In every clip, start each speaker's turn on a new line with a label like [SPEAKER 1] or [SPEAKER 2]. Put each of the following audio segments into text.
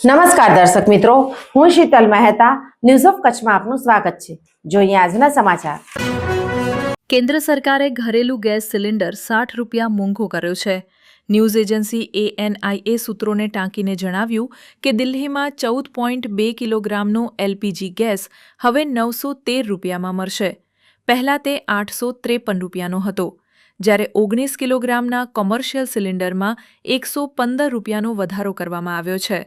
[SPEAKER 1] નમસ્કાર દર્શક મિત્રો, હું શીતલ મહેતા. ન્યૂઝ ઓફ કચ્છમાં આપનું સ્વાગત છે. જોઈએ આજના સમાચાર.
[SPEAKER 2] કેન્દ્ર સરકારે ઘરેલું ગેસ સિલિન્ડર 60 રૂપિયા મોંઘો કર્યો છે. ન્યૂઝ એજન્સી ANIA સૂત્રોને ટાંકીને જણાવ્યું કે દિલ્હીમાં 14.2 કિલોગ્રામનો LPG ગેસ હવે 913 રૂપિયામાં મળશે. પહેલા તે 853 રૂપિયાનો હતો, જ્યારે 19 કિલોગ્રામના કોમર્શિયલ સિલિન્ડરમાં 115 રૂપિયાનો વધારો કરવામાં આવ્યો છે.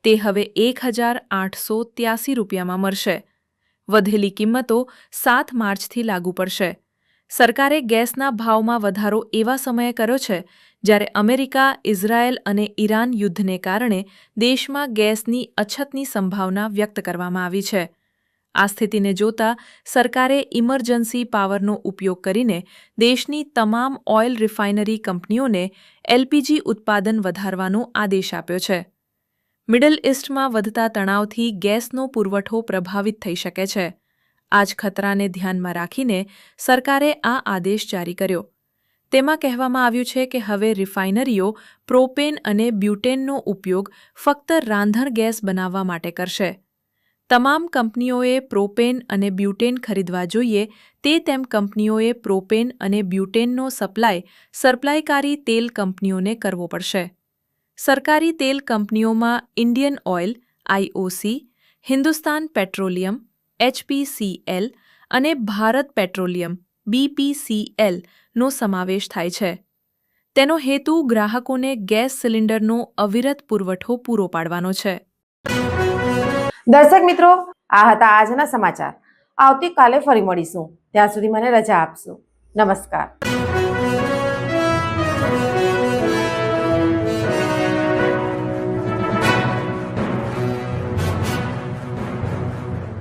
[SPEAKER 2] તે હવે 1,883 રૂપિયામાં મળશે. વધેલી કિંમતો 7 માર્ચથી લાગુ પડશે. સરકારે ગેસના ભાવમાં વધારો એવા સમયે કર્યો છે જ્યારે અમેરિકા, ઇઝરાયેલ અને ઈરાન યુદ્ધને કારણે દેશમાં ગેસની અછતની સંભાવના વ્યક્ત કરવામાં આવી છે. આ સ્થિતિને જોતા સરકારે ઇમરજન્સી પાવરનો ઉપયોગ કરીને દેશની તમામ ઓઇલ રિફાઇનરી કંપનીઓને LPG ઉત્પાદન વધારવાનો આદેશ આપ્યો છે. મિડલ ઇસ્ટમાં વધતા તણાવથી ગેસનો પુરવઠો પ્રભાવિત થઈ શકે છે. આ જ ખતરાને ધ્યાનમાં રાખીને સરકારે આ આદેશ જારી કર્યો. તેમાં કહેવામાં આવ્યું છે કે હવે રિફાઇનરીઓ પ્રોપેન અને બ્યુટેનનો ઉપયોગ ફક્ત રાંધણ ગેસ બનાવવા માટે કરશે. તમામ કંપનીઓએ પ્રોપેન અને બ્યુટેન ખરીદવા જોઈએ તેમ કંપનીઓએ પ્રોપેન અને બ્યુટેનનો સપ્લાયકારી તેલ કંપનીઓને કરવો પડશે. સરકારી તેલ કંપનીઓમાં Indian oil IOC, Hindustan petroleum HPCL અને ભારત પેટ્રોલિયમ BPCL નો સમાવેશ થાય છે. તેનો હેતુ ગ્રાહકોને ગેસ સિલિન્ડરનો અવિરત પુરવઠો પૂરો પાડવાનો છે.
[SPEAKER 1] દર્શક મિત્રો, આ હતા આજના સમાચાર. આવતીકાલે ફરી મળીશું. ત્યાં સુધી મને રજા આપશો. નમસ્કાર.